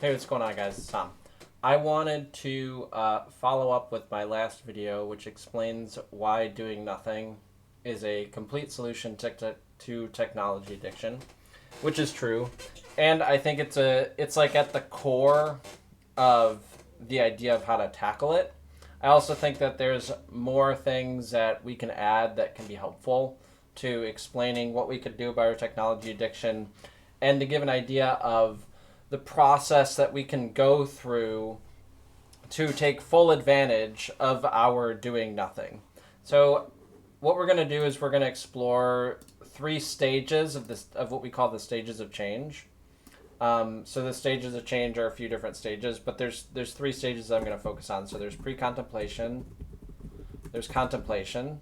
Hey, what's going on, guys? It's Tom. I wanted to follow up with my last video, which explains why doing nothing is a complete solution to technology addiction, which is true, and I think it's like at the core of the idea of how to tackle it. I also think that there's more things that we can add that can be helpful to explaining what we could do about our technology addiction and to give an idea of the process that we can go through to take full advantage of our doing nothing. So what we're going to do is we're going to explore three stages of this of what we call the stages of change. So the stages of change are a few different stages, but there's three stages that I'm going to focus on. So there's pre-contemplation, there's contemplation,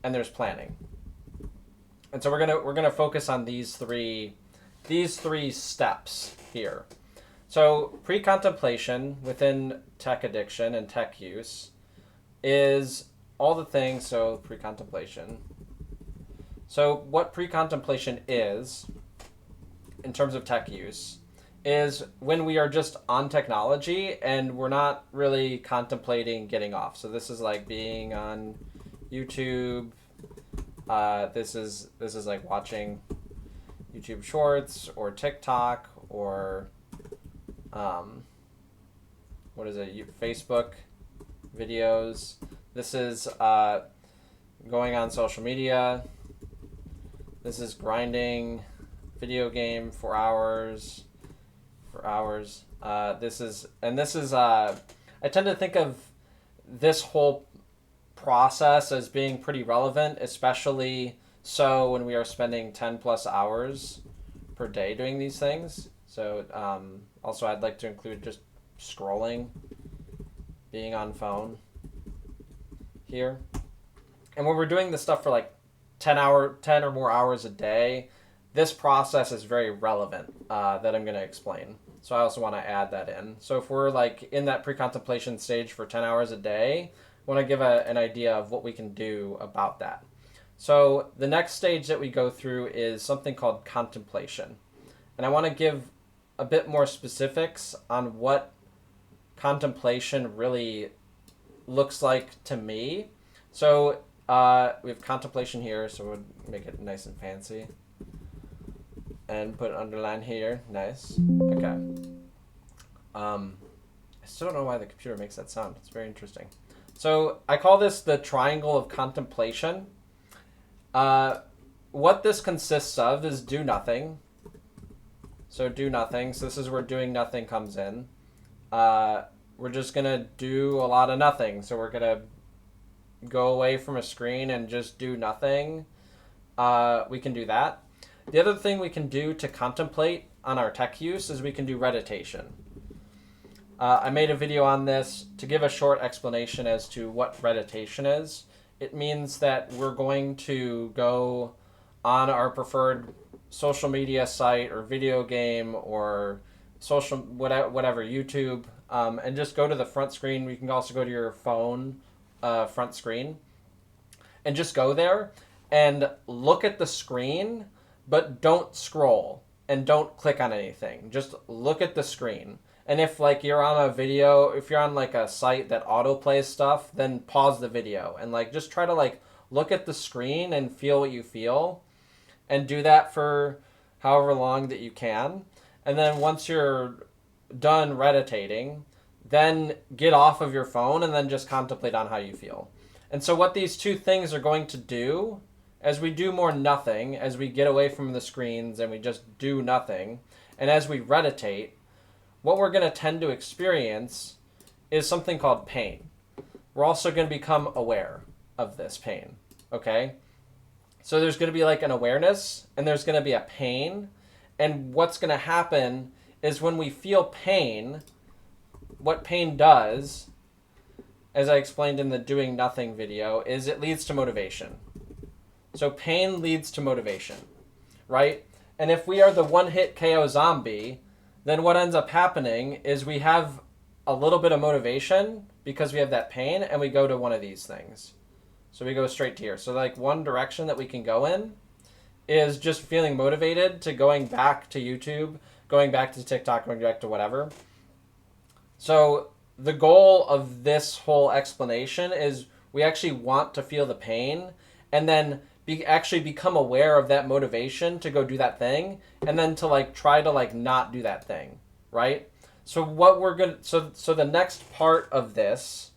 and there's planning. And so we're gonna focus on these three steps here. So pre-contemplation within tech addiction and tech use is all the things. So pre-contemplation. So what pre-contemplation is, in terms of tech use, is when we are just on technology and we're not really contemplating getting off. So this is like being on YouTube. This is like watching YouTube Shorts or TikTok or what is it? Facebook videos. This is going on social media. This is grinding video game for hours. This is I tend to think of this whole process as being pretty relevant, especially so when we are spending 10 plus hours per day doing these things. So also I'd like to include just scrolling, being on phone here. And when we're doing this stuff for like 10 or more hours a day, this process is very relevant that I'm going to explain. So I also want to add that in. So if we're like in that pre-contemplation stage for 10 hours a day, I want to give an idea of what we can do about that. So the next stage that we go through is something called contemplation. And I want to give a bit more specifics on what contemplation really looks like to me. So we have contemplation here, so we'll make it nice and fancy. And put an underline here. Nice. Okay. I still don't know why the computer makes that sound. It's very interesting. So I call this the triangle of contemplation. What this consists of is do nothing. So do nothing. So this is where doing nothing comes in. We're just going to do a lot of nothing. So we're going to go away from a screen and just do nothing. We can do that. The other thing we can do to contemplate on our tech use is we can do meditation. I made a video on this to give a short explanation as to what meditation is. It means that we're going to go on our preferred social media site or video game or social whatever YouTube, and just go to the front screen. We can also go to your phone front screen and just go there and look at the screen, but don't scroll and don't click on anything. Just look at the screen. And if like you're on a video, if you're on like a site that autoplays stuff, then pause the video and like just try to like look at the screen and feel what you feel, and do that for however long that you can. And then once you're done meditating, then get off of your phone and then just contemplate on how you feel. And so what these two things are going to do, as we do more nothing, as we get away from the screens and we just do nothing, and as we meditate, what we're going to tend to experience is something called pain. We're also going to become aware of this pain, okay? So there's going to be like an awareness, and there's going to be a pain, and what's going to happen is when we feel pain, what pain does, as I explained in the doing nothing video, is it leads to motivation. So pain leads to motivation, right? And if we are the one-hit KO zombie, then what ends up happening is we have a little bit of motivation because we have that pain, and we go to one of these things. So we go straight to here. So like one direction that we can go in is just feeling motivated to going back to YouTube, going back to TikTok, going back to whatever. So the goal of this whole explanation is we actually want to feel the pain and then actually become aware of that motivation to go do that thing and then to like try to like not do that thing, right? So what we're going to so the next part of this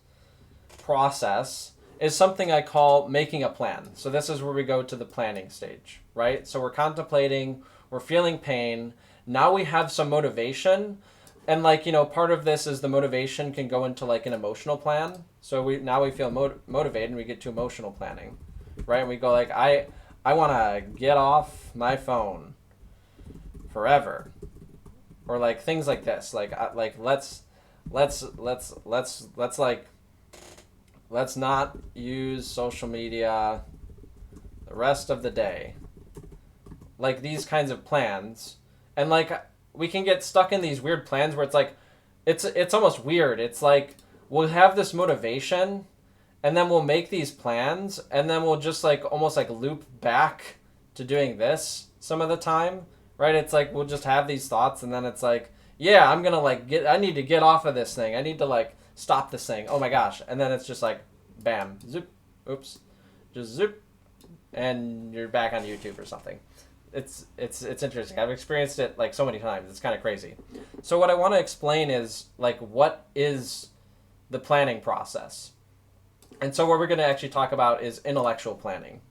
process is something I call making a plan. So this is where we go to the planning stage, right? So we're contemplating, we're feeling pain, now we have some motivation. And like, part of this is the motivation can go into like an emotional plan. So we feel motivated and we get to emotional planning, right? And we go like, I want to get off my phone forever, or like things like this. Like let's not use social media the rest of the day. Like these kinds of plans, and like we can get stuck in these weird plans where it's like, it's almost weird. It's like we'll have this motivation, and then we'll make these plans, and then we'll just like almost like loop back to doing this some of the time, right? It's like we'll just have these thoughts, and then it's like, yeah, I'm gonna like I need to get off of this thing. I need to like stop this thing. Oh my gosh. And then it's just like, bam, zoop, oops, just zoop, and you're back on YouTube or something. It's interesting. I've experienced it like so many times. It's kind of crazy. So what I want to explain is like, what is the planning process? And so what we're going to actually talk about is intellectual planning.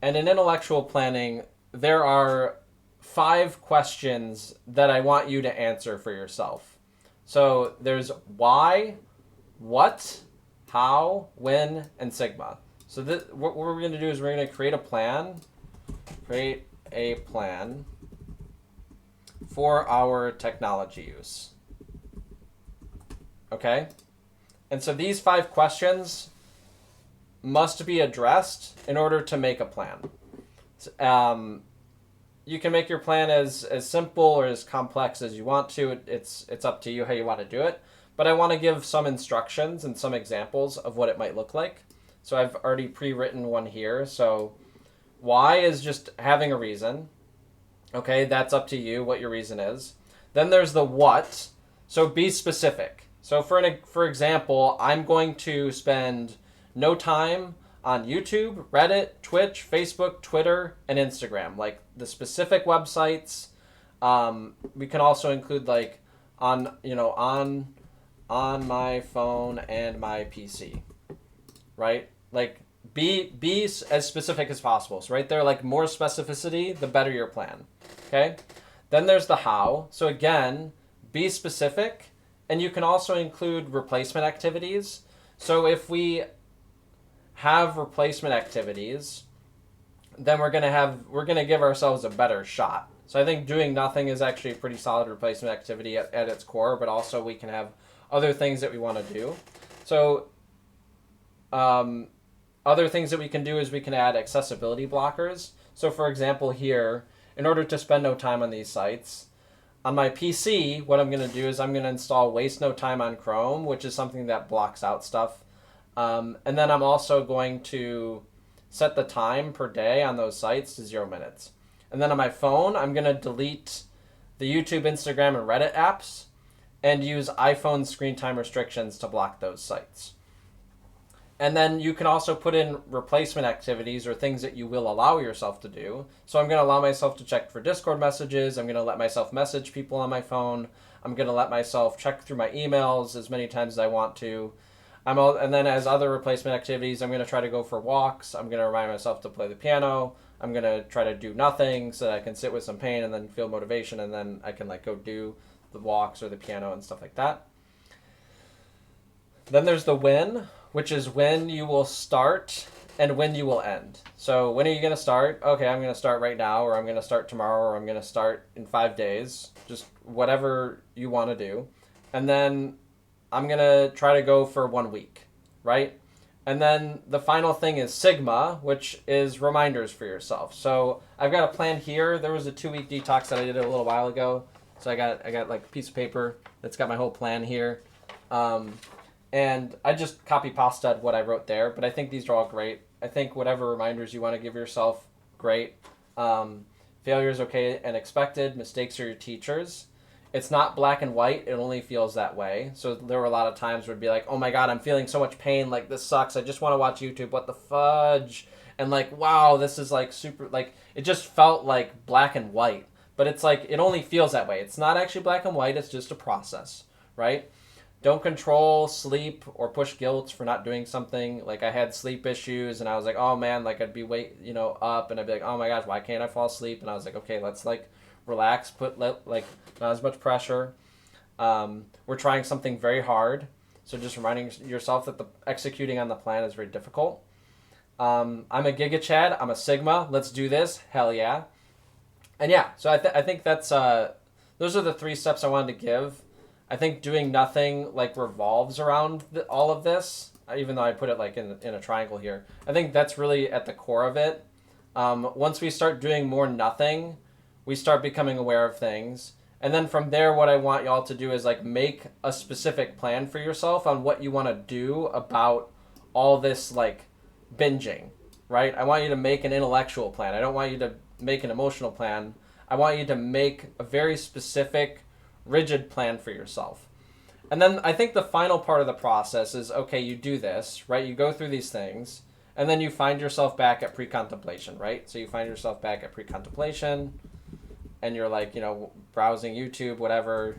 And in intellectual planning, there are 5 questions that I want you to answer for yourself. So there's why, what, how, when, and sigma. So what we're going to do is we're going to create a plan for our technology use. Okay? And so these 5 questions must be addressed in order to make a plan. You can make your plan as simple or as complex as you want to. It's up to you how you want to do it. But I want to give some instructions and some examples of what it might look like. So I've already pre-written one here. So why is just having a reason. Okay, that's up to you what your reason is. Then there's the what. So be specific. So for example, I'm going to spend no time on YouTube, Reddit, Twitch, Facebook, Twitter, and Instagram. Like the specific websites. We can also include like on my phone and my PC. Right? Like be as specific as possible. So right there, like more specificity, the better your plan. Okay? Then there's the how. So again, be specific, and you can also include replacement activities. So if we have replacement activities, then we're gonna give ourselves a better shot. So I think doing nothing is actually a pretty solid replacement activity at its core, but also we can have other things that we want to do. So other things that we can do is we can add accessibility blockers. So for example here, in order to spend no time on these sites, on my PC, what I'm going to do is I'm going to install Waste No Time on Chrome, which is something that blocks out stuff. And then I'm also going to set the time per day on those sites to 0 minutes. And then on my phone, I'm going to delete the YouTube, Instagram, and Reddit apps and use iPhone screen time restrictions to block those sites. And then you can also put in replacement activities or things that you will allow yourself to do. So I'm going to allow myself to check for Discord messages. I'm going to let myself message people on my phone. I'm going to let myself check through my emails as many times as I want to. And then as other replacement activities, I'm going to try to go for walks. I'm going to remind myself to play the piano. I'm going to try to do nothing so that I can sit with some pain and then feel motivation, and then I can like go do the walks or the piano and stuff like that. Then there's the when, which is when you will start and when you will end. So when are you going to start? Okay, I'm going to start right now, or I'm going to start tomorrow, or I'm going to start in 5 days. Just whatever you want to do. And then I'm going to try to go for 1 week, right? And then the final thing is Sigma, which is reminders for yourself. So I've got a plan here. There was a 2-week detox that I did a little while ago. So I got like a piece of paper that's got my whole plan here. And I just copy-pasted what I wrote there, but I think these are all great. I think whatever reminders you want to give yourself, great. Failure is okay and expected. Mistakes are your teachers. It's not black and white. It only feels that way. So there were a lot of times where it'd be like, oh my God, I'm feeling so much pain. Like, this sucks. I just want to watch YouTube. What the fudge? And like, wow, this is like super, like, it just felt like black and white. But it's like, it only feels that way. It's not actually black and white. It's just a process, right? Don't control sleep or push guilt for not doing something. Like, I had sleep issues and I was like, oh man, like I'd be up and I'd be like, oh my gosh, why can't I fall asleep? And I was like, okay, let's like relax, like not as much pressure. We're trying something very hard. So just reminding yourself that the executing on the plan is very difficult. I'm a Giga Chad. I'm a Sigma. Let's do this. Hell yeah. And yeah, so I think that's, those are the 3 steps I wanted to give. I think doing nothing like revolves around all of this, even though I put it like in a triangle here. I think that's really at the core of it. Once we start doing more nothing, we start becoming aware of things. And then from there, what I want y'all to do is like make a specific plan for yourself on what you want to do about all this like binging, right? I want you to make an intellectual plan. I don't want you to make an emotional plan. I want you to make a very specific rigid plan for yourself. And then I think the final part of the process is, okay, you do this, right? You go through these things, and then you find yourself back at pre-contemplation, right? So you find yourself back at pre-contemplation, and you're like, browsing YouTube, whatever,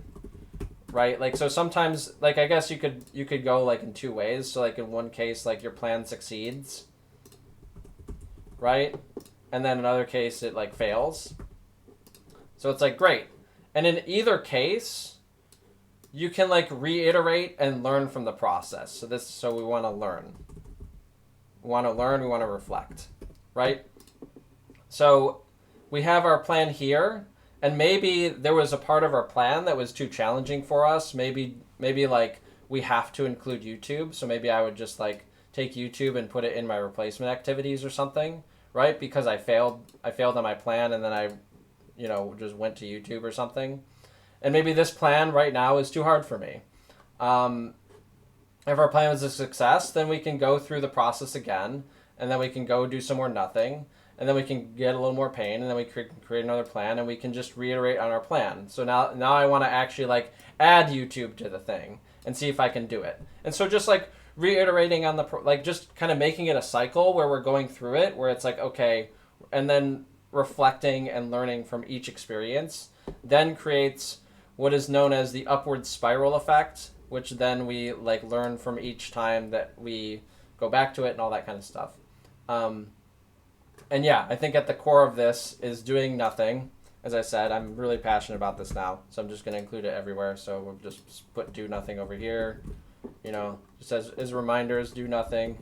right? Like, so sometimes, like, I guess you could go like in 2 ways. So like in one case, like your plan succeeds, right? And then another case, it like fails. So it's like, great. And in either case, you can like reiterate and learn from the process. So we want to learn. We want to reflect, right? So we have our plan here, and maybe there was a part of our plan that was too challenging for us. Maybe like we have to include YouTube. So maybe I would just like take YouTube and put it in my replacement activities or something, right? Because I failed on my plan, and then I just went to YouTube or something. And maybe this plan right now is too hard for me. If our plan was a success, then we can go through the process again, and then we can go do some more nothing, and then we can get a little more pain, and then we create another plan, and we can just reiterate on our plan. So now I want to actually like add YouTube to the thing and see if I can do it. And so just like reiterating on just kind of making it a cycle where we're going through it, where it's like, okay, and then reflecting and learning from each experience then creates what is known as the upward spiral effect, which then we like learn from each time that we go back to it and all that kind of stuff. And yeah, I think at the core of this is doing nothing. As I said, I'm really passionate about this now, so I'm just going to include it everywhere. So we'll just put do nothing over here, just as reminders, do nothing,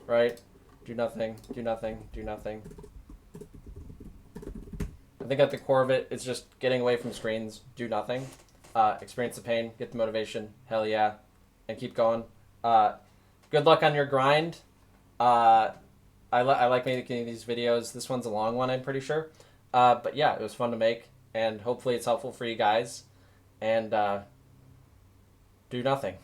right? Do nothing, do nothing, do nothing. I think at the core of it, it's just getting away from screens, do nothing, experience the pain, get the motivation, hell yeah, and keep going. Good luck on your grind. I like making these videos. This one's a long one, I'm pretty sure. But yeah, it was fun to make, and hopefully it's helpful for you guys. And do nothing.